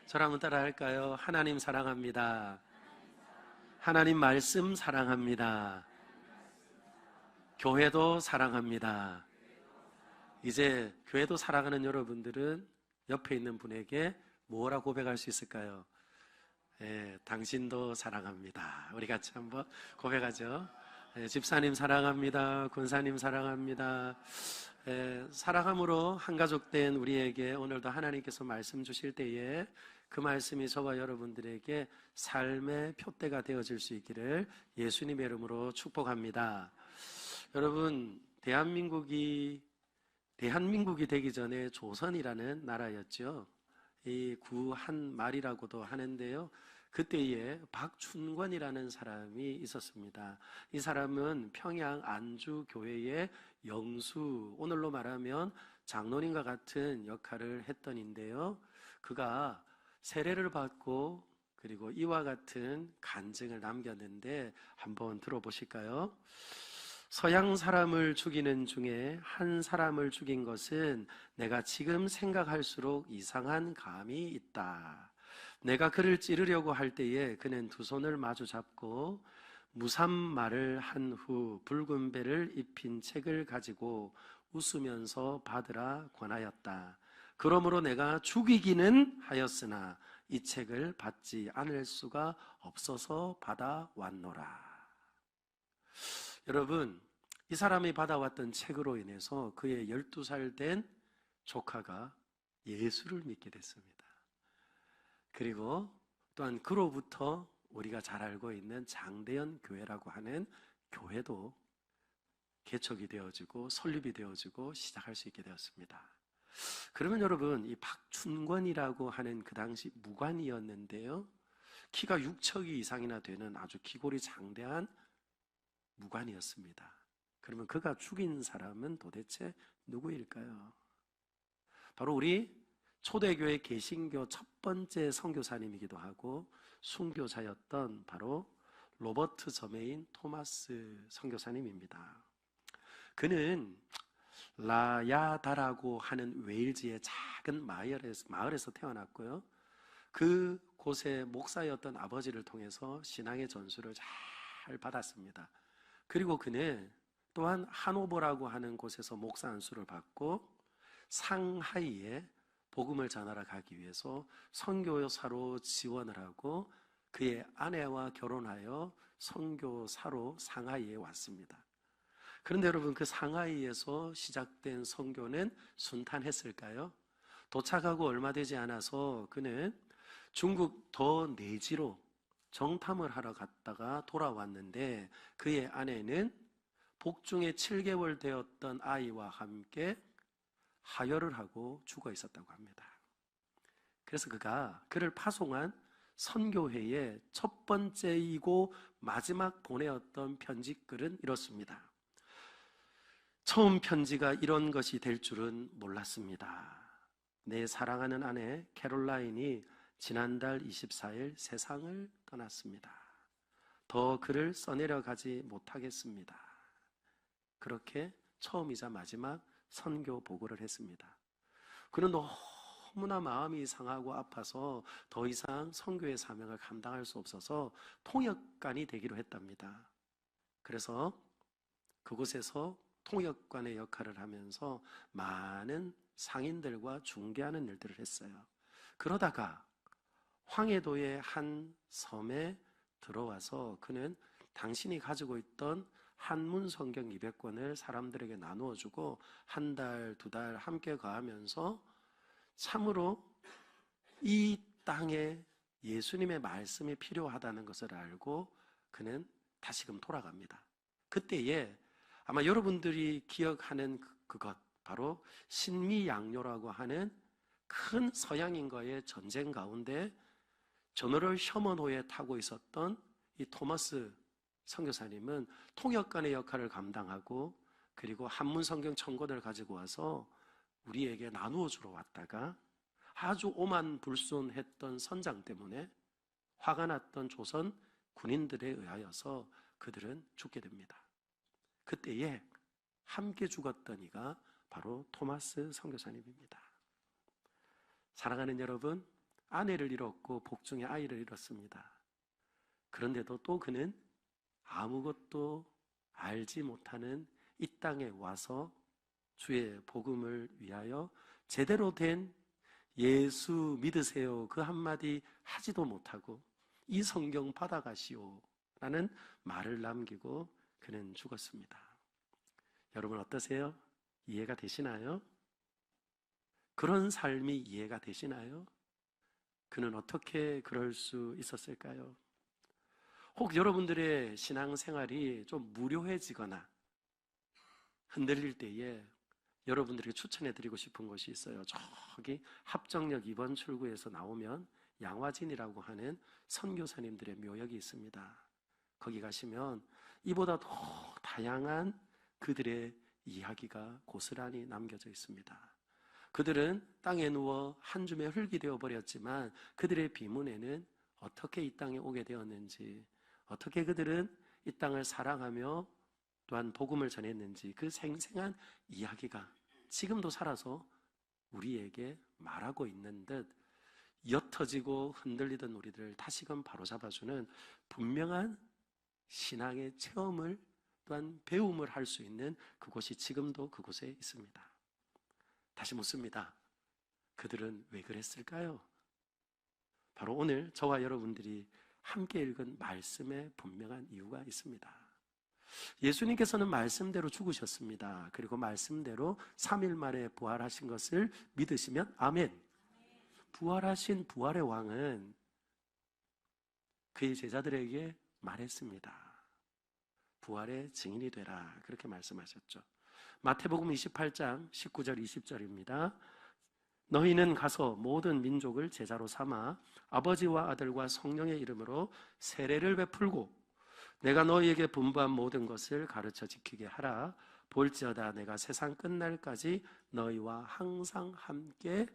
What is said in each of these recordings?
저랑 한번 따라 할까요? 하나님 사랑합니다. 하나님 말씀 사랑합니다. 교회도 사랑합니다. 이제 교회도 사랑하는 여러분들은 옆에 있는 분에게 뭐라 고백할 수 있을까요? 당신도 사랑합니다. 우리 같이 한번 고백하죠. 집사님 사랑합니다. 권사님 사랑합니다. 사랑함으로 한가족된 우리에게 오늘도 하나님께서 말씀 주실 때에 그 말씀이 저와 여러분들에게 삶의 표대가 되어질 수 있기를 예수님의 이름으로 축복합니다. 여러분, 대한민국이 되기 전에 조선이라는 나라였죠. 이 구한말이라고도 하는데요. 그때에 박춘권이라는 사람이 있었습니다. 이 사람은 평양 안주교회의 영수, 오늘로 말하면 장로님과 같은 역할을 했던인데요. 그가 세례를 받고 그리고 이와 같은 간증을 남겼는데 한번 들어보실까요? 서양 사람을 죽이는 중에 한 사람을 죽인 것은 내가 지금 생각할수록 이상한 감이 있다. 내가 그를 찌르려고 할 때에 그는 두 손을 마주 잡고 무삼말을 한 후 붉은 배를 입힌 책을 가지고 웃으면서 받으라 권하였다. 그러므로 내가 죽이기는 하였으나 이 책을 받지 않을 수가 없어서 받아왔노라. 여러분, 이 사람이 받아왔던 책으로 인해서 그의 12살 된 조카가 예수를 믿게 됐습니다. 그리고 또한 그로부터 우리가 잘 알고 있는 장대현 교회라고 하는 교회도 개척이 되어지고 설립이 되어지고 시작할 수 있게 되었습니다. 그러면 여러분, 이 박춘권이라고 하는 그 당시 무관이었는데요, 키가 6척이 이상이나 되는 아주 기골이 장대한 무관이었습니다. 그러면 그가 죽인 사람은 도대체 누구일까요? 바로 우리 초대교회 개신교 첫 번째 선교사님이기도 하고 순교자였던 바로 로버트 저메인 토마스 선교사님입니다. 그는 라야다라고 하는 웨일즈의 작은 마을에서 태어났고요. 그 곳의 목사였던 아버지를 통해서 신앙의 전수를 잘 받았습니다. 그리고 그는 또한 하노버라고 하는 곳에서 목사 안수를 받고 상하이에 복음을 전하러 가기 위해서 선교사로 지원을 하고 그의 아내와 결혼하여 선교사로 상하이에 왔습니다. 그런데 여러분, 그 상하이에서 시작된 선교는 순탄했을까요? 도착하고 얼마 되지 않아서 그는 중국 더 내지로 정탐을 하러 갔다가 돌아왔는데 그의 아내는 복중에 7개월 되었던 아이와 함께 하혈을 하고 죽어 있었다고 합니다. 그래서 그가 그를 파송한 선교회의 첫 번째이고 마지막 보내었던 편지글은 이렇습니다. 처음 편지가 이런 것이 될 줄은 몰랐습니다. 내 사랑하는 아내 캐롤라인이 지난달 24일 세상을 떠났습니다. 더 그를 써내려가지 못하겠습니다. 그렇게 처음이자 마지막 선교 보고를 했습니다. 그는 너무나 마음이 상하고 아파서 더 이상 선교의 사명을 감당할 수 없어서 통역관이 되기로 했답니다. 그래서 그곳에서 통역관의 역할을 하면서 많은 상인들과 중개하는 일들을 했어요. 그러다가 황해도의 한 섬에 들어와서 그는 당신이 가지고 있던 한문 성경 200권을 사람들에게 나누어주고 한 달, 두 달 함께 가면서 참으로 이 땅에 예수님의 말씀이 필요하다는 것을 알고 그는 다시금 돌아갑니다. 그때에 아마 여러분들이 기억하는 그것, 바로 신미양요라고 하는 큰 서양인과의 전쟁 가운데 저너럴 셔먼호에 타고 있었던 이 토마스 선교사님은 통역관의 역할을 감당하고 그리고 한문 성경 천권을 가지고 와서 우리에게 나누어 주러 왔다가 아주 오만불손했던 선장 때문에 화가 났던 조선 군인들에 의하여서 그들은 죽게 됩니다. 그때에 함께 죽었던 이가 바로 토마스 선교사님입니다. 사랑하는 여러분, 아내를 잃었고 복중에 아이를 잃었습니다. 그런데도 또 그는 아무것도 알지 못하는 이 땅에 와서 주의 복음을 위하여 제대로 된 예수 믿으세요 그 한마디 하지도 못하고 이 성경 받아가시오 라는 말을 남기고 그는 죽었습니다. 여러분 어떠세요? 이해가 되시나요? 그런 삶이 이해가 되시나요? 그는 어떻게 그럴 수 있었을까요? 혹 여러분들의 신앙생활이 좀 무료해지거나 흔들릴 때에 여러분들에게 추천해드리고 싶은 곳이 있어요. 저기 합정역 2번 출구에서 나오면 양화진이라고 하는 선교사님들의 묘역이 있습니다. 거기 가시면 이보다 더 다양한 그들의 이야기가 고스란히 남겨져 있습니다. 그들은 땅에 누워 한 줌의 흙이 되어버렸지만 그들의 비문에는 어떻게 이 땅에 오게 되었는지, 어떻게 그들은 이 땅을 사랑하며 또한 복음을 전했는지 그 생생한 이야기가 지금도 살아서 우리에게 말하고 있는 듯 옅어지고 흔들리던 우리들을 다시금 바로잡아주는 분명한 신앙의 체험을 또한 배움을 할 수 있는 그곳이 지금도 그곳에 있습니다. 다시 묻습니다. 그들은 왜 그랬을까요? 바로 오늘 저와 여러분들이 함께 읽은 말씀에 분명한 이유가 있습니다. 예수님께서는 말씀대로 죽으셨습니다. 그리고 말씀대로 3일 만에 부활하신 것을 믿으시면 아멘. 부활하신 부활의 왕은 그의 제자들에게 말했습니다. 부활의 증인이 되라. 그렇게 말씀하셨죠. 마태복음 28장 19절 20절입니다. 너희는 가서 모든 민족을 제자로 삼아 아버지와 아들과 성령의 이름으로 세례를 베풀고 내가 너희에게 분부한 모든 것을 가르쳐 지키게 하라. 볼지어다 내가 세상 끝날까지 너희와 항상 함께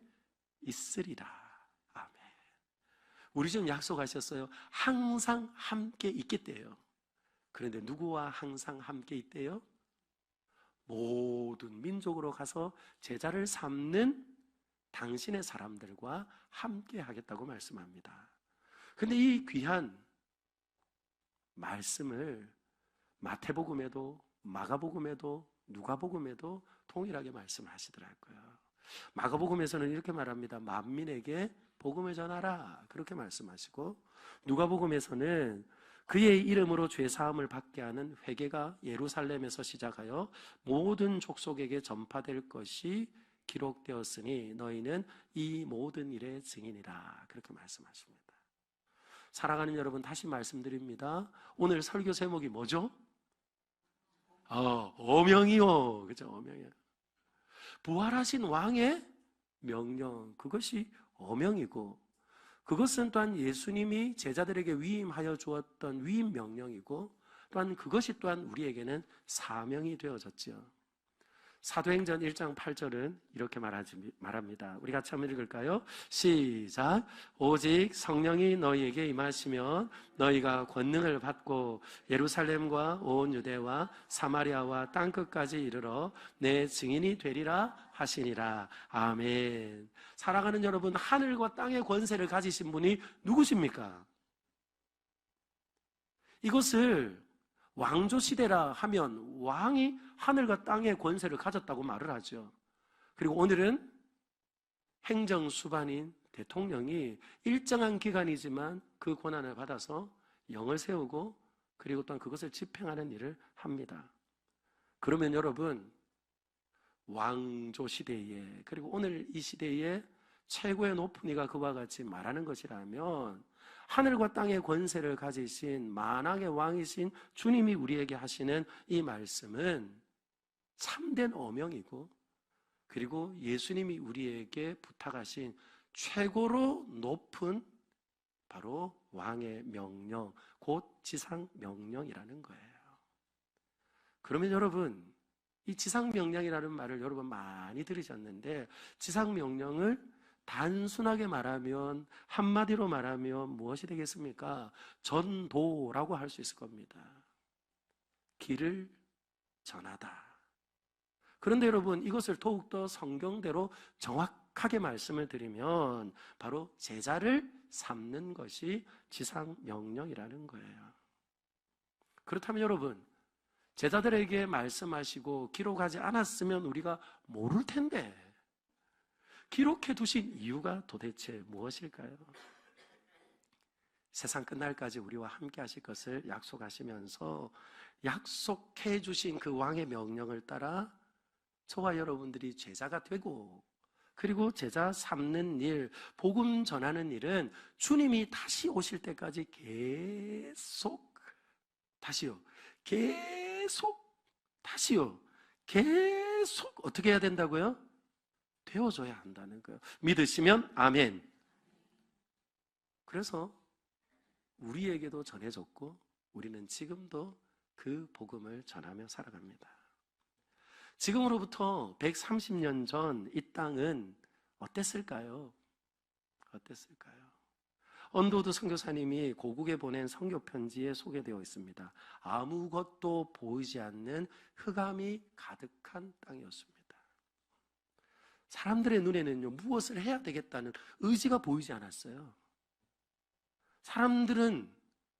있으리라. 아멘. 우리 좀 약속하셨어요. 항상 함께 있겠대요. 그런데 누구와 항상 함께 있대요? 모든 민족으로 가서 제자를 삼는 당신의 사람들과 함께 하겠다고 말씀합니다. 그런데 이 귀한 말씀을 마태복음에도 마가복음에도 누가복음에도 동일하게 말씀하시더라고요. 마가복음에서는 이렇게 말합니다. 만민에게 복음을 전하라. 그렇게 말씀하시고 누가복음에서는 그의 이름으로 죄사함을 받게 하는 회개가 예루살렘에서 시작하여 모든 족속에게 전파될 것이 기록되었으니 너희는 이 모든 일의 증인이라. 그렇게 말씀하십니다. 사랑하는 여러분, 다시 말씀드립니다. 오늘 설교 제목이 뭐죠? 어명이요. 그죠? 어명이요. 부활하신 왕의 명령, 그것이 어명이고 그것은 또한 예수님이 제자들에게 위임하여 주었던 위임 명령이고 또한 그것이 또한 우리에게는 사명이 되어졌죠. 사도행전 1장 8절은 이렇게 말합니다. 우리 같이 한번 읽을까요? 시작. 오직 성령이 너희에게 임하시면 너희가 권능을 받고 예루살렘과 온 유대와 사마리아와 땅끝까지 이르러 내 증인이 되리라 하시니라. 아멘. 사랑하는 여러분, 하늘과 땅의 권세를 가지신 분이 누구십니까? 이것을 왕조시대라 하면 왕이 하늘과 땅의 권세를 가졌다고 말을 하죠. 그리고 오늘은 행정수반인 대통령이 일정한 기간이지만 그 권한을 받아서 영을 세우고 그리고 또한 그것을 집행하는 일을 합니다. 그러면 여러분, 왕조시대에 그리고 오늘 이 시대에 최고의 높은 이가 그와 같이 말하는 것이라면 하늘과 땅의 권세를 가지신 만왕의 왕이신 주님이 우리에게 하시는 이 말씀은 참된 어명이고 그리고 예수님이 우리에게 부탁하신 최고로 높은 바로 왕의 명령, 곧 지상 명령이라는 거예요. 그러면 여러분, 이 지상 명령이라는 말을 여러분 많이 들으셨는데 지상 명령을 단순하게 말하면 한마디로 말하면 무엇이 되겠습니까? 전도라고 할 수 있을 겁니다. 길을 전하다. 그런데 여러분, 이것을 더욱더 성경대로 정확하게 말씀을 드리면 바로 제자를 삼는 것이 지상명령이라는 거예요. 그렇다면 여러분, 제자들에게 말씀하시고 기록하지 않았으면 우리가 모를 텐데 기록해 두신 이유가 도대체 무엇일까요? 세상 끝날까지 우리와 함께 하실 것을 약속하시면서 약속해 주신 그 왕의 명령을 따라 저와 여러분들이 제자가 되고, 그리고 제자 삼는 일, 복음 전하는 일은 주님이 다시 오실 때까지 계속, 다시요, 계속 어떻게 해야 된다고요? 되어줘야 한다는 거예요. 믿으시면 아멘. 그래서 우리에게도 전해졌고 우리는 지금도 그 복음을 전하며 살아갑니다. 지금으로부터 130년 전 이 땅은 어땠을까요? 언더우드 선교사님이 고국에 보낸 선교 편지에 소개되어 있습니다. 아무것도 보이지 않는 흑암이 가득한 땅이었습니다. 사람들의 눈에는요, 무엇을 해야 되겠다는 의지가 보이지 않았어요. 사람들은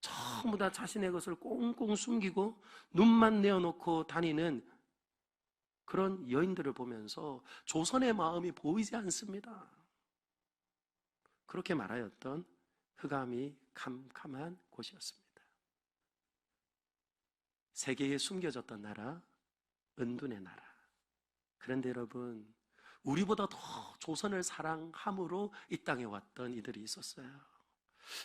전부 다 자신의 것을 꽁꽁 숨기고 눈만 내어놓고 다니는 그런 여인들을 보면서 조선의 마음이 보이지 않습니다. 그렇게 말하였던 흑암이 캄캄한 곳이었습니다. 세계에 숨겨졌던 나라, 은둔의 나라. 그런데 여러분, 우리보다 더 조선을 사랑함으로 이 땅에 왔던 이들이 있었어요.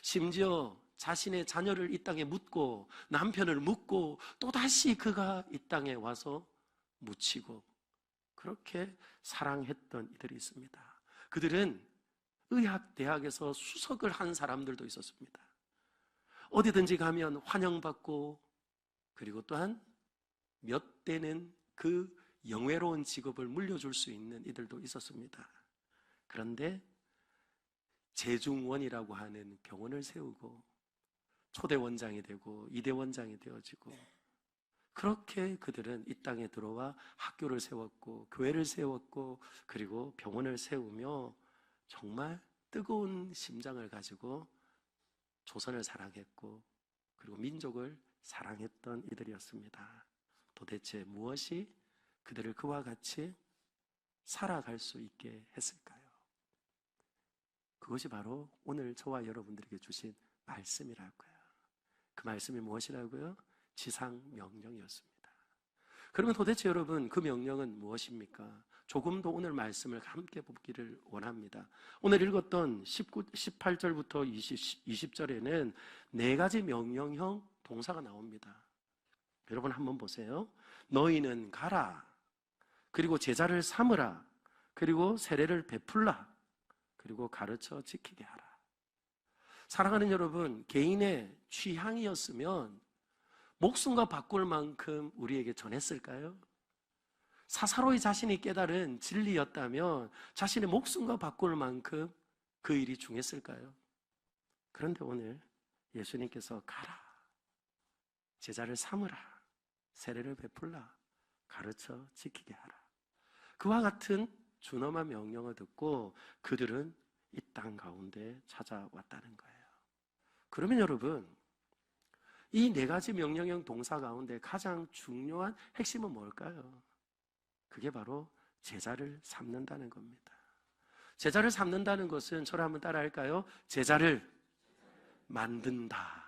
심지어 자신의 자녀를 이 땅에 묻고 남편을 묻고 또다시 그가 이 땅에 와서 묻히고 그렇게 사랑했던 이들이 있습니다. 그들은 의학대학에서 수석을 한 사람들도 있었습니다. 어디든지 가면 환영받고, 그리고 또한 몇 대는 그 영예로운 직업을 물려줄 수 있는 이들도 있었습니다. 그런데 재중원이라고 하는 병원을 세우고 초대 원장이 되고 2대 원장이 되어지고, 그렇게 그들은 이 땅에 들어와 학교를 세웠고 교회를 세웠고 그리고 병원을 세우며 정말 뜨거운 심장을 가지고 조선을 사랑했고 그리고 민족을 사랑했던 이들이었습니다. 도대체 무엇이 그들을 그와 같이 살아갈 수 있게 했을까요? 그것이 바로 오늘 저와 여러분들에게 주신 말씀이라고요. 그 말씀이 무엇이라고요? 지상 명령이었습니다. 그러면 도대체 여러분, 그 명령은 무엇입니까? 조금 더 오늘 말씀을 함께 보기를 원합니다. 오늘 읽었던 18절부터 20절에는 네 가지 명령형 동사가 나옵니다. 여러분 한번 보세요. 너희는 가라, 그리고 제자를 삼으라, 그리고 세례를 베풀라, 그리고 가르쳐 지키게 하라. 사랑하는 여러분, 개인의 취향이었으면 목숨과 바꿀 만큼 우리에게 전했을까요? 사사로이 자신이 깨달은 진리였다면 자신의 목숨과 바꿀 만큼 그 일이 중했을까요? 그런데 오늘 예수님께서 가라, 제자를 삼으라, 세례를 베풀라, 가르쳐 지키게 하라. 그와 같은 준엄한 명령을 듣고 그들은 이 땅 가운데 찾아왔다는 거예요. 그러면 여러분, 이 네 가지 명령형 동사 가운데 가장 중요한 핵심은 뭘까요? 그게 바로 제자를 삼는다는 겁니다. 제자를 삼는다는 것은 저를 한번 따라 할까요? 제자를 만든다.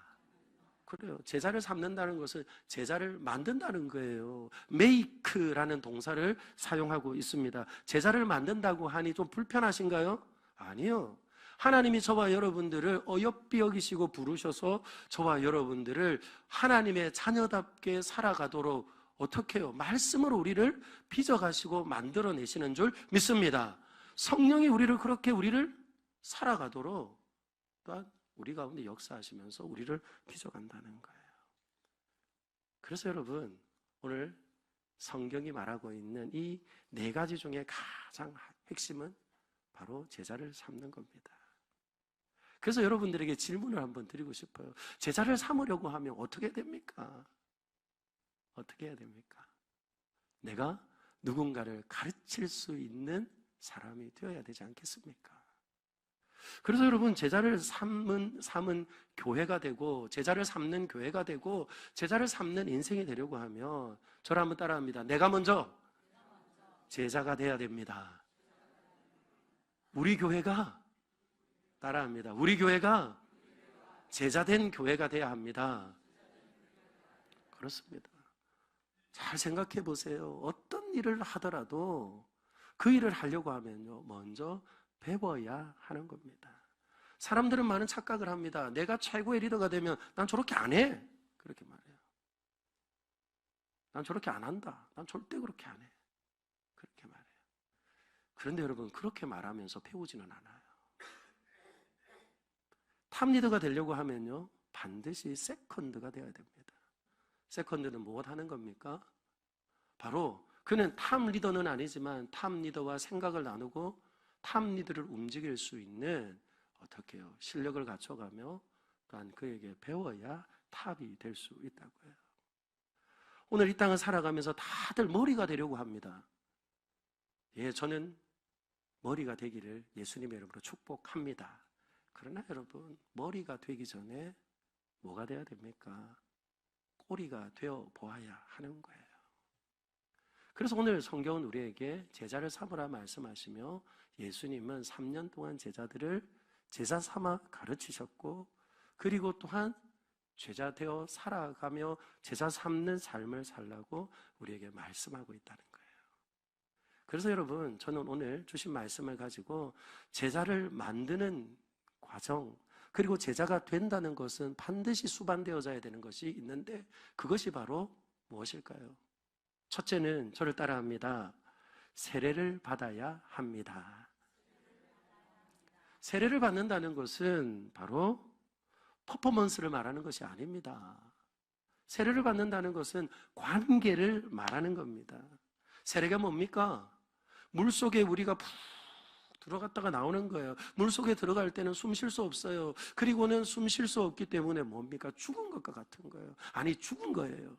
그래요. 제자를 삼는다는 것은 제자를 만든다는 거예요. make라는 동사를 사용하고 있습니다. 제자를 만든다고 하니 좀 불편하신가요? 아니요. 하나님이 저와 여러분들을 어여삐 여기시고 부르셔서 저와 여러분들을 하나님의 자녀답게 살아가도록 어떻게 해요? 말씀으로 우리를 빚어가시고 만들어내시는 줄 믿습니다. 성령이 그렇게 우리를 살아가도록 또한 우리 가운데 역사하시면서 우리를 빚어간다는 거예요. 그래서 여러분, 오늘 성경이 말하고 있는 이 네 가지 중에 가장 핵심은 바로 제자를 삼는 겁니다. 그래서 여러분들에게 질문을 한번 드리고 싶어요. 제자를 삼으려고 하면 어떻게 됩니까? 어떻게 해야 됩니까? 내가 누군가를 가르칠 수 있는 사람이 되어야 되지 않겠습니까? 그래서 여러분, 제자를 삼은 교회가 되고, 제자를 삼는 교회가 되고, 제자를 삼는 인생이 되려고 하면 저를 한번 따라합니다. 내가 먼저 제자가 돼야 됩니다. 우리 교회가 따라합니다. 우리 교회가 제자된 교회가 돼야 합니다. 그렇습니다. 잘 생각해 보세요. 어떤 일을 하더라도 그 일을 하려고 하면요, 먼저 배워야 하는 겁니다. 사람들은 많은 착각을 합니다. 내가 최고의 리더가 되면 난 저렇게 안 해. 그렇게 말해요. 난 저렇게 안 한다. 난 절대 그렇게 안 해. 그렇게 말해요. 그런데 여러분, 그렇게 말하면서 배우지는 않아요. 탑 리더가 되려고 하면요, 반드시 세컨드가 되어야 됩니다. 세컨드는 무엇 하는 겁니까? 바로 그는 탑 리더는 아니지만 탑 리더와 생각을 나누고 탑 리더를 움직일 수 있는 어떻게요? 실력을 갖춰가며 또한 그에게 배워야 탑이 될 수 있다고요. 오늘 이 땅을 살아가면서 다들 머리가 되려고 합니다. 예, 저는 머리가 되기를 예수님의 이름으로 축복합니다. 그러나 여러분, 머리가 되기 전에 뭐가 돼야 됩니까? 꼬리가 되어 보아야 하는 거예요. 그래서 오늘 성경은 우리에게 제자를 삼으라 말씀하시며, 예수님은 3년 동안 제자들을 제자 삼아 가르치셨고, 그리고 또한 제자 되어 살아가며 제자 삼는 삶을 살라고 우리에게 말씀하고 있다는 거예요. 그래서 여러분, 저는 오늘 주신 말씀을 가지고 제자를 만드는 과정, 그리고 제자가 된다는 것은 반드시 수반되어져야 되는 것이 있는데, 그것이 바로 무엇일까요? 첫째는 저를 따라합니다. 세례를 받아야 합니다. 세례를 받는다는 것은 바로 퍼포먼스를 말하는 것이 아닙니다. 세례를 받는다는 것은 관계를 말하는 겁니다. 세례가 뭡니까? 물속에 우리가 푹 들어갔다가 나오는 거예요. 물속에 들어갈 때는 숨 쉴 수 없어요. 그리고는 숨 쉴 수 없기 때문에 뭡니까? 죽은 것과 같은 거예요. 아니, 죽은 거예요.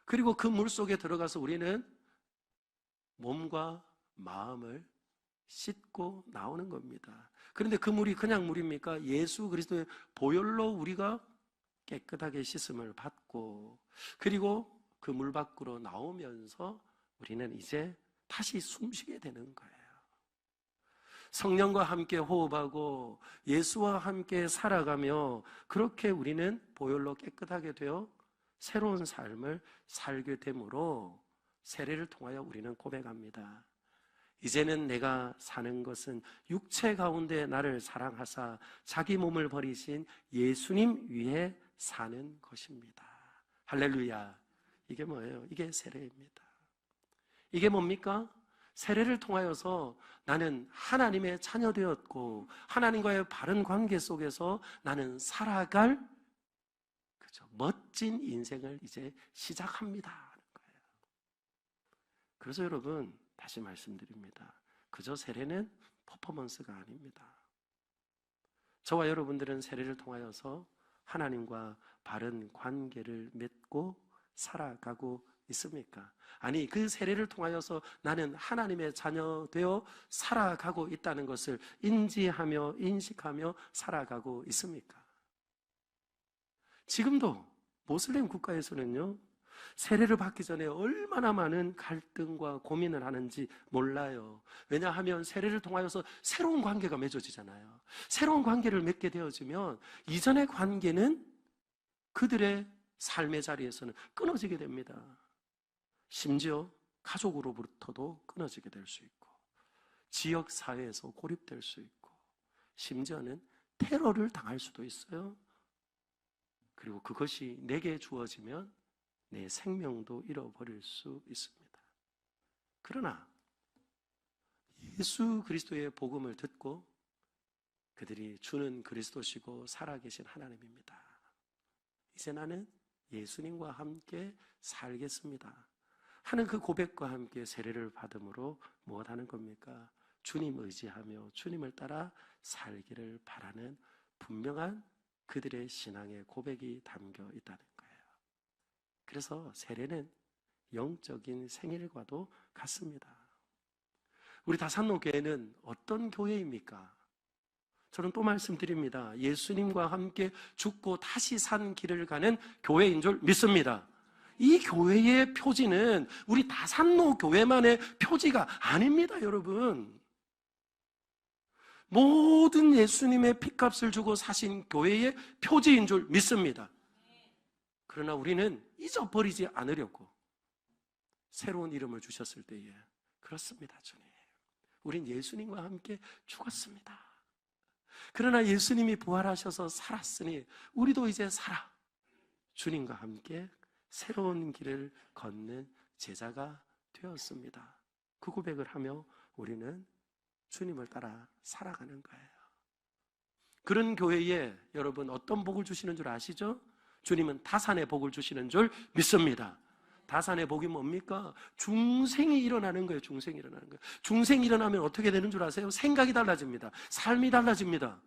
그리고 그 물속에 들어가서 우리는 몸과 마음을 씻고 나오는 겁니다. 그런데 그 물이 그냥 물입니까? 예수 그리스도의 보혈로 우리가 깨끗하게 씻음을 받고, 그리고 그 물 밖으로 나오면서 우리는 이제 다시 숨쉬게 되는 거예요. 성령과 함께 호흡하고 예수와 함께 살아가며, 그렇게 우리는 보혈로 깨끗하게 되어 새로운 삶을 살게 되므로 세례를 통하여 우리는 고백합니다. 이제는 내가 사는 것은 육체 가운데 나를 사랑하사 자기 몸을 버리신 예수님 위해 사는 것입니다. 할렐루야. 이게 뭐예요? 이게 세례입니다. 이게 뭡니까? 세례를 통하여서 나는 하나님의 자녀 되었고, 하나님과의 바른 관계 속에서 나는 살아갈 멋진 인생을 이제 시작합니다 하는 거예요. 그래서 여러분, 다시 말씀드립니다. 그저 세례는 퍼포먼스가 아닙니다. 저와 여러분들은 세례를 통하여서 하나님과 바른 관계를 맺고 살아가고 있습니까? 아니, 그 세례를 통하여서 나는 하나님의 자녀 되어 살아가고 있다는 것을 인지하며 인식하며 살아가고 있습니까? 지금도 모슬렘 국가에서는요, 세례를 받기 전에 얼마나 많은 갈등과 고민을 하는지 몰라요. 왜냐하면 세례를 통하여서 새로운 관계가 맺어지잖아요. 새로운 관계를 맺게 되어지면 이전의 관계는 그들의 삶의 자리에서는 끊어지게 됩니다. 심지어 가족으로부터도 끊어지게 될 수 있고, 지역 사회에서 고립될 수 있고, 심지어는 테러를 당할 수도 있어요. 그리고 그것이 내게 주어지면 내 생명도 잃어버릴 수 있습니다. 그러나 예수 그리스도의 복음을 듣고 그들이 주는 그리스도시고 살아계신 하나님입니다. 이제 나는 예수님과 함께 살겠습니다 하는 그 고백과 함께 세례를 받음으로 무엇하는 겁니까? 주님 의지하며 주님을 따라 살기를 바라는 분명한 그들의 신앙의 고백이 담겨 있다는 거예요. 그래서 세례는 영적인 생일과도 같습니다. 우리 다산로 교회는 어떤 교회입니까? 저는 또 말씀드립니다. 예수님과 함께 죽고 다시 산 길을 가는 교회인 줄 믿습니다. 이 교회의 표지는 우리 다산로 교회만의 표지가 아닙니다, 여러분. 모든 예수님의 피값을 주고 사신 교회의 표지인 줄 믿습니다. 그러나 우리는 잊어버리지 않으려고 새로운 이름을 주셨을 때에 그렇습니다, 주님. 우린 예수님과 함께 죽었습니다. 그러나 예수님이 부활하셔서 살았으니 우리도 이제 살아 주님과 함께 새로운 길을 걷는 제자가 되었습니다. 그 고백을 하며 우리는 주님을 따라 살아가는 거예요. 그런 교회에 여러분 어떤 복을 주시는 줄 아시죠? 주님은 다산의 복을 주시는 줄 믿습니다. 다산의 복이 뭡니까? 중생이 일어나는 거예요. 중생이 일어나는 거예요. 중생이 일어나면 어떻게 되는 줄 아세요? 생각이 달라집니다. 삶이 달라집니다.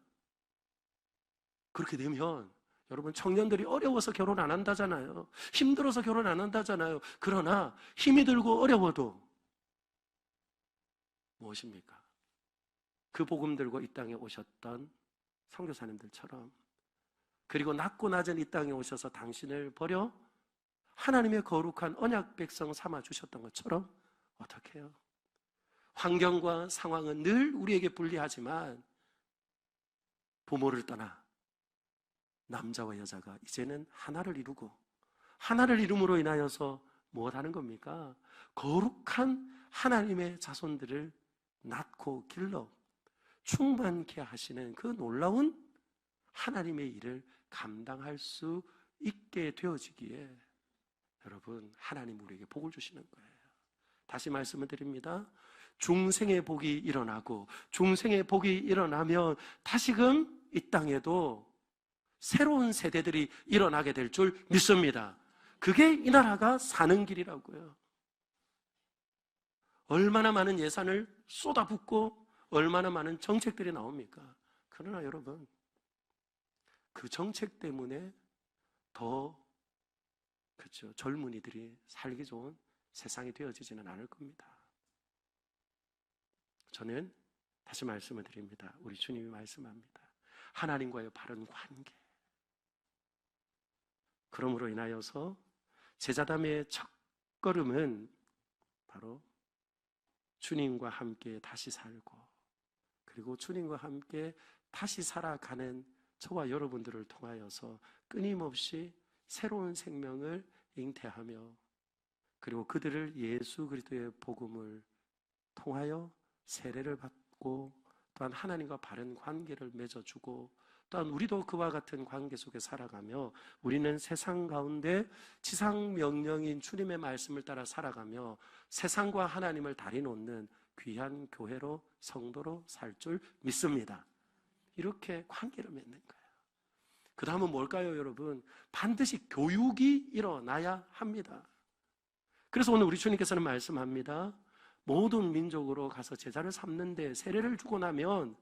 그렇게 되면 여러분, 청년들이 어려워서 결혼 안 한다잖아요. 힘들어서 결혼 안 한다잖아요. 그러나 힘이 들고 어려워도 무엇입니까? 그 복음 들고 이 땅에 오셨던 선교사님들처럼, 그리고 낮고 낮은 이 땅에 오셔서 당신을 버려 하나님의 거룩한 언약 백성 삼아 주셨던 것처럼 어떻게 해요? 환경과 상황은 늘 우리에게 불리하지만 부모를 떠나 남자와 여자가 이제는 하나를 이루고, 하나를 이룸으로 인하여서 무엇하는 겁니까? 거룩한 하나님의 자손들을 낳고 길러 충만케 하시는 그 놀라운 하나님의 일을 감당할 수 있게 되어지기에 여러분, 하나님 우리에게 복을 주시는 거예요. 다시 말씀을 드립니다. 중생의 복이 일어나고, 중생의 복이 일어나면 다시금 이 땅에도 새로운 세대들이 일어나게 될 줄 믿습니다. 그게 이 나라가 사는 길이라고요. 얼마나 많은 예산을 쏟아붓고 얼마나 많은 정책들이 나옵니까? 그러나 여러분, 그 정책 때문에 더 그렇죠, 젊은이들이 살기 좋은 세상이 되어지지는 않을 겁니다. 저는 다시 말씀을 드립니다. 우리 주님이 말씀합니다. 하나님과의 바른 관계. 그러므로 인하여서 제자담의 첫 걸음은 바로 주님과 함께 다시 살고, 그리고 주님과 함께 다시 살아가는 저와 여러분들을 통하여서 끊임없이 새로운 생명을 잉태하며, 그리고 그들을 예수 그리스도의 복음을 통하여 세례를 받고, 또한 하나님과 바른 관계를 맺어주고, 또한 우리도 그와 같은 관계 속에 살아가며 우리는 세상 가운데 지상 명령인 주님의 말씀을 따라 살아가며 세상과 하나님을 다리 놓는 귀한 교회로, 성도로 살 줄 믿습니다. 이렇게 관계를 맺는 거예요. 그 다음은 뭘까요, 여러분? 반드시 교육이 일어나야 합니다. 그래서 오늘 우리 주님께서는 말씀합니다. 모든 민족으로 가서 제자를 삼는데 세례를 주고 나면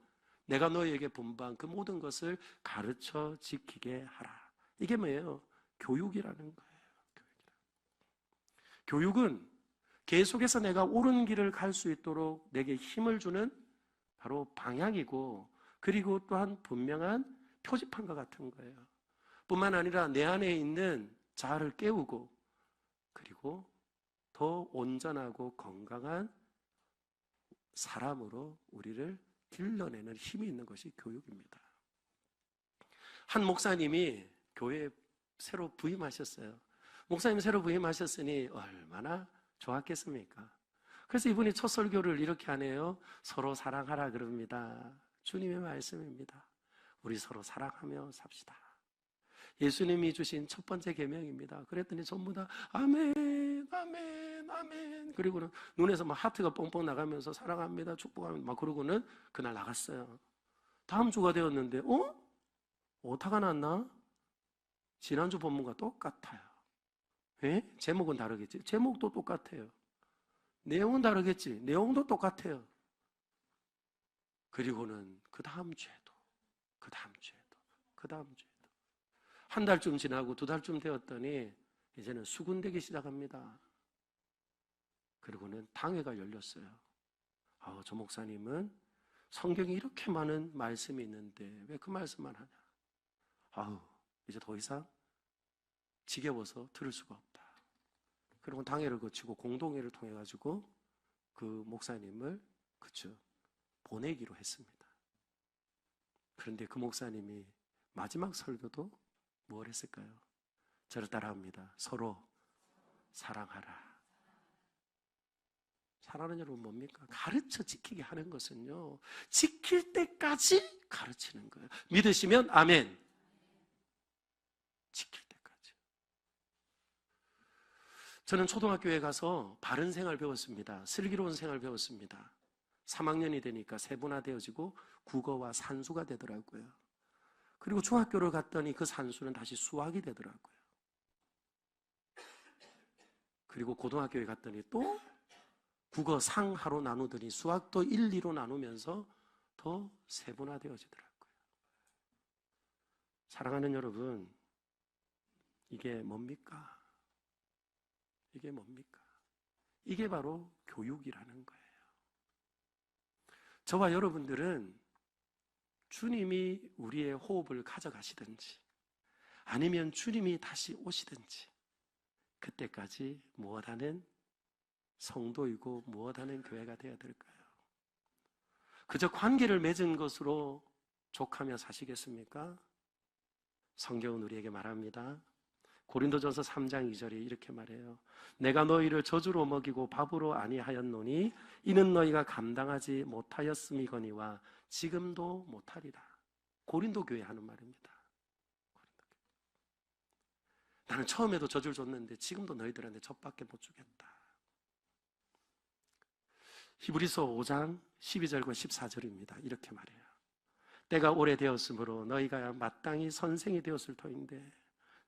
내가 너희에게 분부한 그 모든 것을 가르쳐 지키게 하라. 이게 뭐예요? 교육이라는 거예요. 교육은 계속해서 내가 옳은 길을 갈 수 있도록 내게 힘을 주는 바로 방향이고, 그리고 또한 분명한 표지판과 같은 거예요. 뿐만 아니라 내 안에 있는 자아를 깨우고, 그리고 더 온전하고 건강한 사람으로 우리를 길러내는 힘이 있는 것이 교육입니다. 한 목사님이 교회에 새로 부임하셨어요. 목사님 새로 부임하셨으니 얼마나 좋았겠습니까? 그래서 이분이 첫 설교를 이렇게 하네요. 서로 사랑하라 그럽니다. 주님의 말씀입니다. 우리 서로 사랑하며 삽시다. 예수님이 주신 첫 번째 계명입니다. 그랬더니 전부 다 아멘, 아멘, 아멘. 그리고는 눈에서 막 하트가 뻥뻥 나가면서 사랑합니다, 축복합니다 막 그러고는 그날 나갔어요. 다음 주가 되었는데 오타가 났나? 지난주 본문과 똑같아요. 예? 제목은 다르겠지. 제목도 똑같아요. 내용은 다르겠지. 내용도 똑같아요. 그리고는 그 다음 주에도, 그 다음 주에도, 그 다음 주에도. 한 달쯤 지나고 두 달쯤 되었더니 이제는 수군되기 시작합니다. 그리고는 당회가 열렸어요. 저 목사님은 성경에 이렇게 많은 말씀이 있는데 왜 그 말씀만 하냐. 이제 더 이상 지겨워서 들을 수가 없다. 그리고 당회를 거치고 공동회를 통해 가지고 그 목사님을 보내기로 했습니다. 그런데 그 목사님이 마지막 설교도 뭘 했을까요? 저를 따라합니다. 서로 사랑하라. 사랑하는 여러분 뭡니까? 가르쳐 지키게 하는 것은요, 지킬 때까지 가르치는 거예요. 믿으시면 아멘. 지킬 때까지. 저는 초등학교에 가서 바른 생활 배웠습니다. 슬기로운 생활 배웠습니다. 3학년이 되니까 세분화되어지고 국어와 산수가 되더라고요. 그리고 중학교를 갔더니 그 산수는 다시 수학이 되더라고요. 그리고 고등학교에 갔더니 또 국어 상하로 나누더니 수학도 1, 2로 나누면서 더 세분화되어지더라고요. 사랑하는 여러분, 이게 뭡니까? 이게 뭡니까? 이게 바로 교육이라는 거예요. 저와 여러분들은 주님이 우리의 호흡을 가져가시든지 아니면 주님이 다시 오시든지 그때까지 무엇하는 성도이고 무엇하는 교회가 되어야 될까요? 그저 관계를 맺은 것으로 족하며 사시겠습니까? 성경은 우리에게 말합니다. 고린도전서 3장 2절에 이렇게 말해요. 내가 너희를 저주로 먹이고 밥으로 아니하였노니 이는 너희가 감당하지 못하였음이거니와 지금도 못하리라. 고린도 교회 하는 말입니다. 나는 처음에도 젖을 줬는데 지금도 너희들한테 젖밖에 못 주겠다. 히브리서 5장 12절과 14절입니다. 이렇게 말해요. 때가 오래되었으므로 너희가 마땅히 선생이 되었을 터인데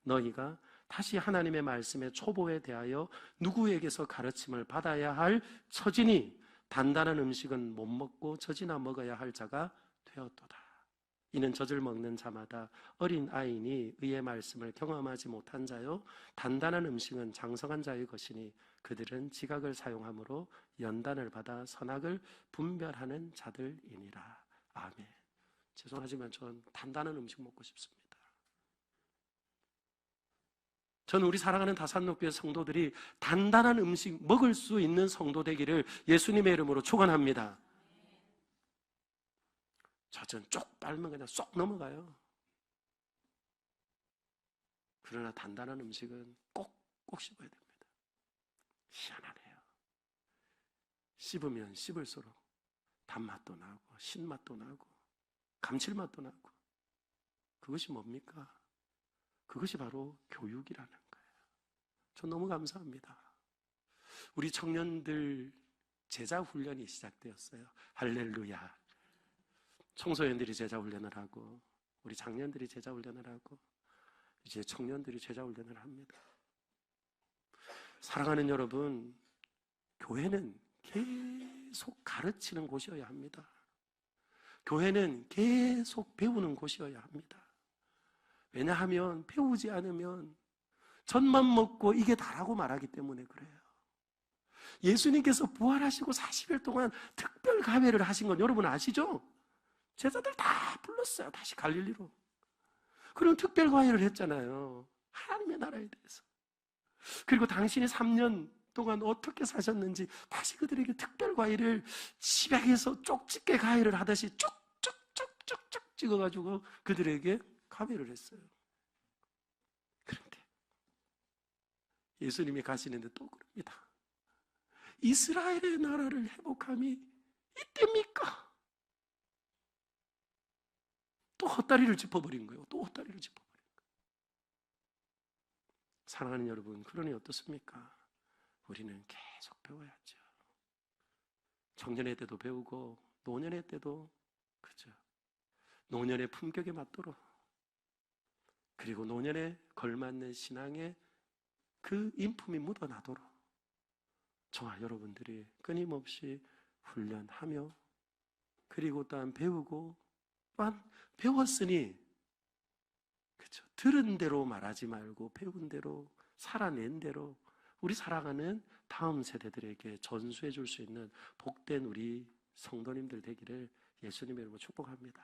너희가 다시 하나님의 말씀의 초보에 대하여 누구에게서 가르침을 받아야 할 처지니 단단한 음식은 못 먹고 젖이나 먹어야 할 자가 되었도다. 이는 젖을 먹는 자마다 어린 아이니 의의 말씀을 경험하지 못한 자요 단단한 음식은 장성한 자의 것이니 그들은 지각을 사용함으로 연단을 받아 선악을 분별하는 자들이니라. 아멘. 죄송하지만 전 단단한 음식 먹고 싶습니다. 저는 우리 사랑하는 다산록교회 성도들이 단단한 음식 먹을 수 있는 성도 되기를 예수님의 이름으로 축원합니다. 젖은 쪽 빨면 그냥 쏙 넘어가요. 그러나 단단한 음식은 꼭꼭 씹어야 됩니다. 희한하네요. 씹으면 씹을수록 단맛도 나고 신맛도 나고 감칠맛도 나고 그것이 뭡니까? 그것이 바로 교육이라는 거예요. 저 너무 감사합니다. 우리 청년들 제자 훈련이 시작되었어요. 할렐루야. 청소년들이 제자 훈련을 하고 우리 장년들이 제자 훈련을 하고 이제 청년들이 제자 훈련을 합니다. 사랑하는 여러분, 교회는 계속 가르치는 곳이어야 합니다. 교회는 계속 배우는 곳이어야 합니다. 왜냐하면 배우지 않으면 젖만 먹고 이게 다라고 말하기 때문에 그래요. 예수님께서 부활하시고 40일 동안 특별 가회를 하신 건 여러분 아시죠? 제자들 다 불렀어요. 다시 갈릴리로. 그럼 특별 가회를 했잖아요. 하나님의 나라에 대해서. 그리고 당신이 3년 동안 어떻게 사셨는지 다시 그들에게 특별 가회를 집약해서 쪽집게 가회를 하듯이 쭉쭉쭉쭉쭉 찍어가지고 그들에게 가회를 했어요. 그런데 예수님이 가시는데 또 그럽니다. 이스라엘의 나라를 회복함이 이때입니까? 또 헛다리를 짚어버린 거예요. 또 헛다리를 짚어버린 거예요. 사랑하는 여러분, 그러니 어떻습니까? 우리는 계속 배워야죠. 청년의 때도 배우고 노년의 때도 그죠. 노년의 품격에 맞도록 그리고 노년에 걸맞는 신앙의 그 인품이 묻어나도록 저와 여러분들이 끊임없이 훈련하며 그리고 또한 배우고 또한 배웠으니 그렇죠. 들은 대로 말하지 말고 배운 대로 살아낸 대로 우리 사랑하는 다음 세대들에게 전수해 줄 수 있는 복된 우리 성도님들 되기를 예수님의 이름으로 축복합니다.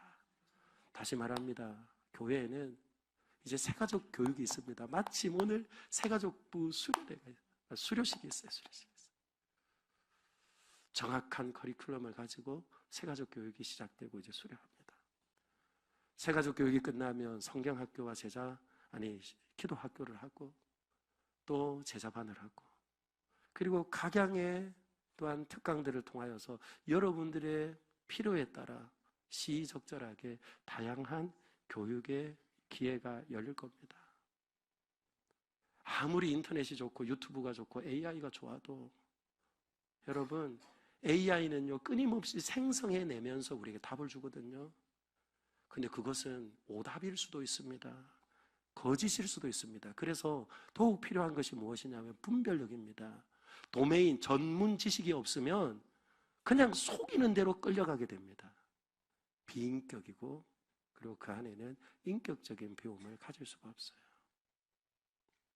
다시 말합니다. 교회에는 이제 새가족 교육이 있습니다. 마침 오늘 새가족부 수료식이 있어요. 정확한 커리큘럼을 가지고 새가족 교육이 시작되고 이제 수료합니다. 새가족 교육이 끝나면 성경학교와 기도학교를 하고 또 제자반을 하고 그리고 각양의 또한 특강들을 통하여서 여러분들의 필요에 따라 시의적절하게 다양한 교육의 기회가 열릴 겁니다. 아무리 인터넷이 좋고 유튜브가 좋고 AI가 좋아도 여러분 AI는요 끊임없이 생성해내면서 우리에게 답을 주거든요. 근데 그것은 오답일 수도 있습니다. 거짓일 수도 있습니다. 그래서 더욱 필요한 것이 무엇이냐면 분별력입니다. 도메인, 전문 지식이 없으면 그냥 속이는 대로 끌려가게 됩니다. 비인격이고 그리고 그 안에는 인격적인 배움을 가질 수가 없어요.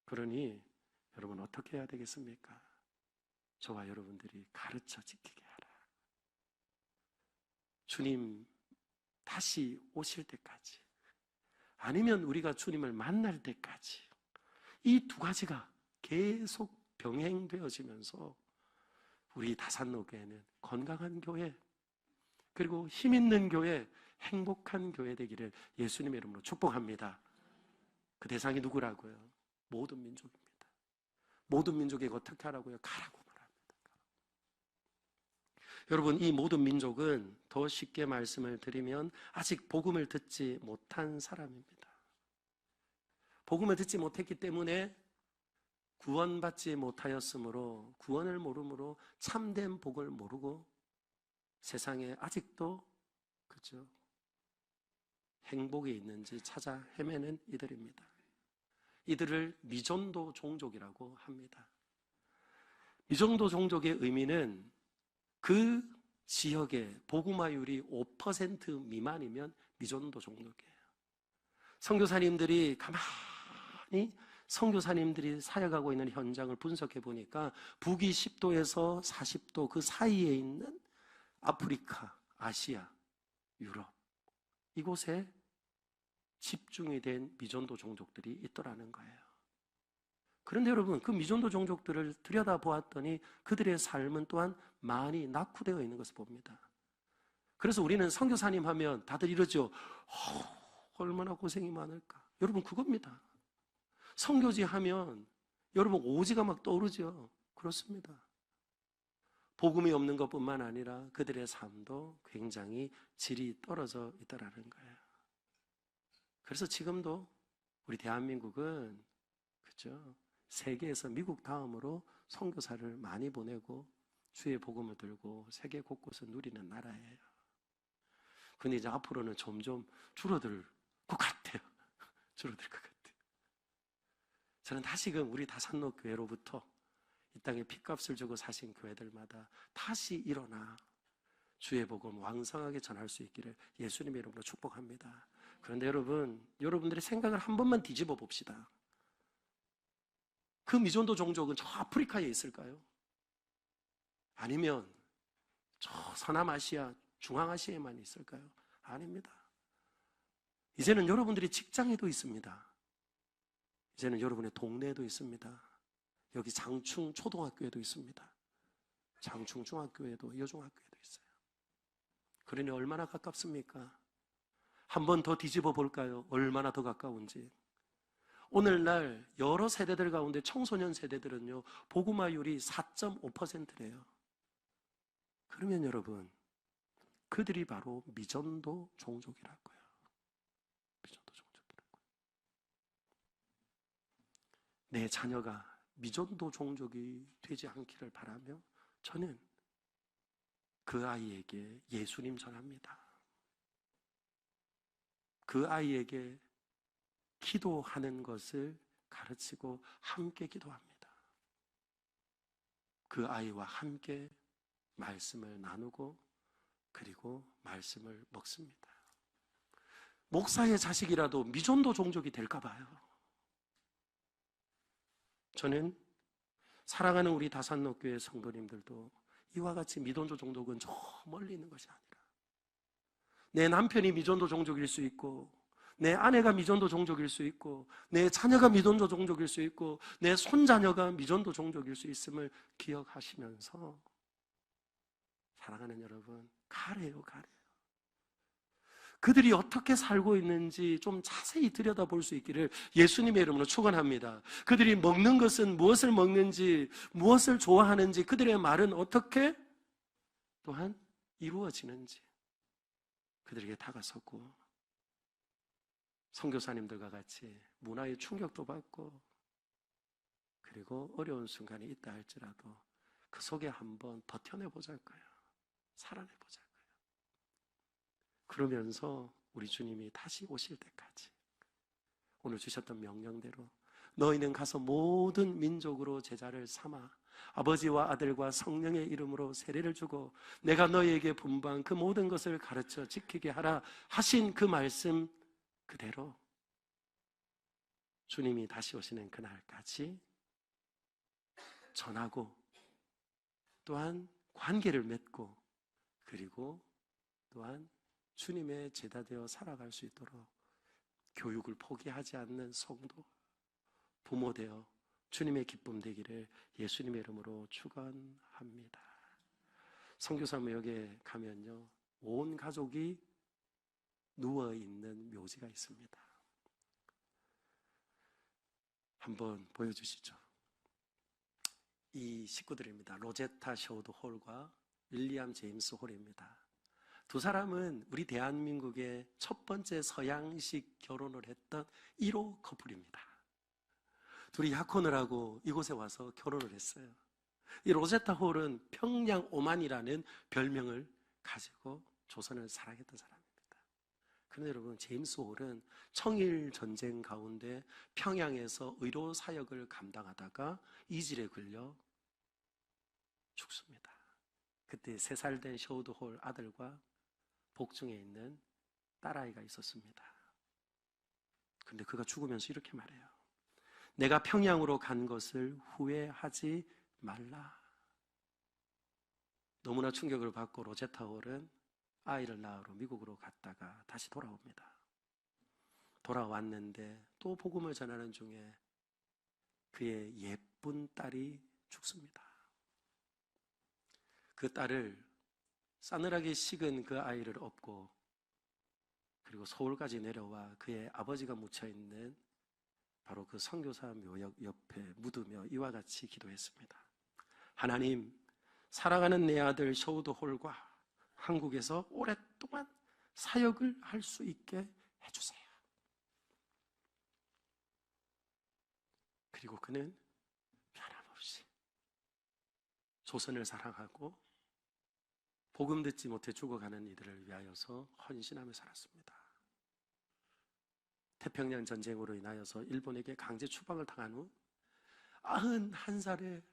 그러니 여러분 어떻게 해야 되겠습니까? 저와 여러분들이 가르쳐 지키게 하라. 주님 다시 오실 때까지 아니면 우리가 주님을 만날 때까지 이 두 가지가 계속 병행되어지면서 우리 다산로교회는 건강한 교회 그리고 힘 있는 교회, 행복한 교회 되기를 예수님의 이름으로 축복합니다. 그 대상이 누구라고요? 모든 민족입니다. 모든 민족에게 어떻게 하라고요? 가라고 말합니다. 여러분 이 모든 민족은 더 쉽게 말씀을 드리면 아직 복음을 듣지 못한 사람입니다. 복음을 듣지 못했기 때문에 구원받지 못하였으므로 구원을 모름으로 참된 복을 모르고 세상에 아직도 그죠? 행복이 있는지 찾아 헤매는 이들입니다. 이들을 미전도 종족이라고 합니다. 미전도 종족의 의미는 그 지역의 복음화율이 5% 미만이면 미전도 종족이에요. 선교사님들이 가만히 선교사님들이 사역하고 있는 현장을 분석해 보니까 북위 10도에서 40도 그 사이에 있는 아프리카, 아시아, 유럽 이곳에 집중이 된 미전도 종족들이 있더라는 거예요. 그런데 여러분 그 미전도 종족들을 들여다보았더니 그들의 삶은 또한 많이 낙후되어 있는 것을 봅니다. 그래서 우리는 선교사님 하면 다들 이러죠. 얼마나 고생이 많을까. 여러분 그겁니다. 선교지 하면 여러분 오지가 막 떠오르죠. 그렇습니다. 복음이 없는 것뿐만 아니라 그들의 삶도 굉장히 질이 떨어져 있다라는 거예요. 그래서 지금도 우리 대한민국은 그죠? 세계에서 미국 다음으로 선교사를 많이 보내고 주의 복음을 들고 세계 곳곳을 누리는 나라예요. 근데 이제 앞으로는 점점 줄어들 것 같아요. 줄어들 것 같아요. 저는 다시금 우리 다산로 교회로부터 이 땅에 핏값을 주고 사신 교회들마다 다시 일어나 주의 복음 왕성하게 전할 수 있기를 예수님의 이름으로 축복합니다. 그런데 여러분, 여러분들의 생각을 한 번만 뒤집어 봅시다. 그 미전도 종족은 저 아프리카에 있을까요? 아니면 저 서남아시아, 중앙아시아에만 있을까요? 아닙니다. 이제는 여러분들이 직장에도 있습니다. 이제는 여러분의 동네에도 있습니다. 여기 장충 초등학교에도 있습니다. 장충 중학교에도 여중학교에도 있어요. 그러니 얼마나 가깝습니까? 한 번 더 뒤집어 볼까요? 얼마나 더 가까운지. 오늘날 여러 세대들 가운데 청소년 세대들은요 복음화율이 4.5%래요. 그러면 여러분 그들이 바로 미전도 종족이라고요. 미전도 종족이라고요. 내 자녀가 미전도 종족이 되지 않기를 바라며 저는 그 아이에게 예수님 전합니다. 그 아이에게 기도하는 것을 가르치고 함께 기도합니다. 그 아이와 함께 말씀을 나누고 그리고 말씀을 먹습니다. 목사의 자식이라도 미전도 종족이 될까 봐요. 저는 사랑하는 우리 다산로교회 성도님들도 이와 같이 미존도 종족은 저 멀리 있는 것이 아니라 내 남편이 미존도 종족일 수 있고, 내 아내가 미존도 종족일 수 있고, 내 자녀가 미존도 종족일 수 있고, 내 손자녀가 미존도 종족일 수 있음을 기억하시면서, 사랑하는 여러분, 가래요, 가래. 그들이 어떻게 살고 있는지 좀 자세히 들여다볼 수 있기를 예수님의 이름으로 축원합니다. 그들이 먹는 것은 무엇을 먹는지, 무엇을 좋아하는지, 그들의 말은 어떻게 또한 이루어지는지 그들에게 다가섰고, 선교사님들과 같이 문화의 충격도 받고, 그리고 어려운 순간이 있다 할지라도 그 속에 한번 버텨내보자 거예요. 살아내보자 거예요. 그러면서 우리 주님이 다시 오실 때까지 오늘 주셨던 명령대로 너희는 가서 모든 민족으로 제자를 삼아 아버지와 아들과 성령의 이름으로 세례를 주고 내가 너희에게 분부한 그 모든 것을 가르쳐 지키게 하라 하신 그 말씀 그대로 주님이 다시 오시는 그날까지 전하고, 또한 관계를 맺고, 그리고 또한 주님의 제자 되어 살아갈 수 있도록 교육을 포기하지 않는 성도, 부모 되어 주님의 기쁨 되기를 예수님의 이름으로 축원합니다. 선교사무역에 가면요, 온 가족이 누워있는 묘지가 있습니다. 한번 보여주시죠. 이 식구들입니다. 로제타 쇼드 홀과 윌리엄 제임스 홀입니다. 두 사람은 우리 대한민국의 첫 번째 서양식 결혼을 했던 1호 커플입니다. 둘이 약혼을 하고 이곳에 와서 결혼을 했어요. 이 로제타 홀은 평양 오만이라는 별명을 가지고 조선을 사랑했던 사람입니다. 그런데 여러분, 제임스 홀은 청일 전쟁 가운데 평양에서 의료 사역을 감당하다가 이질에 걸려 죽습니다. 그때 3살 된 쇼드 홀 아들과 복중에 있는 딸아이가 있었습니다. 그런데 그가 죽으면서 이렇게 말해요. 내가 평양으로 간 것을 후회하지 말라. 너무나 충격을 받고 로제타 홀은 아이를 낳으러 미국으로 갔다가 다시 돌아옵니다. 돌아왔는데 또 복음을 전하는 중에 그의 예쁜 딸이 죽습니다. 그 딸을 싸늘하게 식은 그 아이를 업고 그리고 서울까지 내려와 그의 아버지가 묻혀있는 바로 그 선교사 묘역 옆에 묻으며 이와 같이 기도했습니다. 하나님, 사랑하는 내 아들 쇼드 홀과 한국에서 오랫동안 사역을 할 수 있게 해주세요. 그리고 그는 변함없이 조선을 사랑하고 복음 듣지 못해 죽어가는 이들을 위하여서 헌신하며 살았습니다. 태평양 전쟁으로 인하여서 일본에게 강제 추방을 당한 후 91살에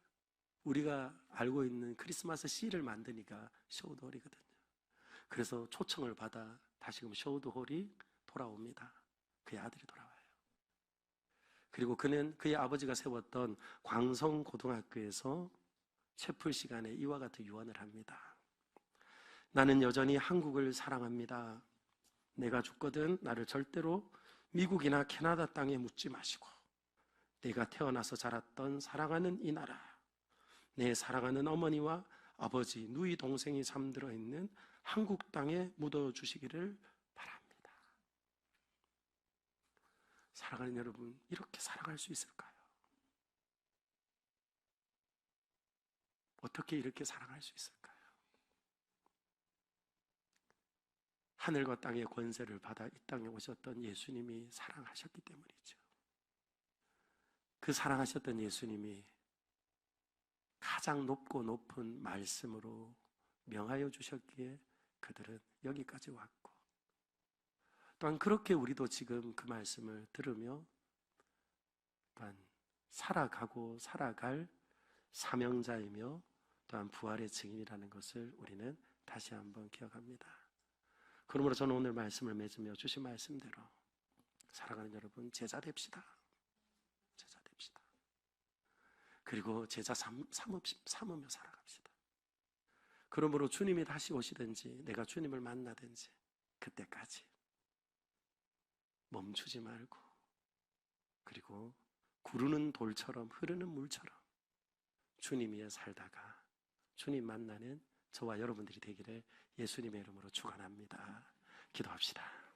우리가 알고 있는 크리스마스 씨를 만드니까 쇼드 홀이거든요. 그래서 초청을 받아 다시금 쇼드 홀이 돌아옵니다. 그의 아들이 돌아와요. 그리고 그는 그의 아버지가 세웠던 광성고등학교에서 채플 시간에 이와 같은 유언을 합니다. 나는 여전히 한국을 사랑합니다. 내가 죽거든 나를 절대로 미국이나 캐나다 땅에 묻지 마시고 내가 태어나서 자랐던 사랑하는 이 나라, 내 사랑하는 어머니와 아버지, 누이 동생이 잠들어 있는 한국 땅에 묻어주시기를 바랍니다. 사랑하는 여러분, 이렇게 사랑할 수 있을까요? 어떻게 이렇게 사랑할 수 있을까요? 하늘과 땅의 권세를 받아 이 땅에 오셨던 예수님이 사랑하셨기 때문이죠. 그 사랑하셨던 예수님이 가장 높고 높은 말씀으로 명하여 주셨기에 그들은 여기까지 왔고, 또한 그렇게 우리도 지금 그 말씀을 들으며 또한 살아가고 살아갈 사명자이며 또한 부활의 증인이라는 것을 우리는 다시 한번 기억합니다. 그러므로 저는 오늘 말씀을 맺으며 주신 말씀대로 사랑하는 여러분, 제자 됩시다. 제자 됩시다. 그리고 제자 삼으며 살아갑시다. 그러므로 주님이 다시 오시든지 내가 주님을 만나든지 그때까지 멈추지 말고, 그리고 구르는 돌처럼 흐르는 물처럼 주님 위에 살다가 주님 만나는 저와 여러분들이 되기를 예수님의 이름으로 축원합니다. 기도합시다.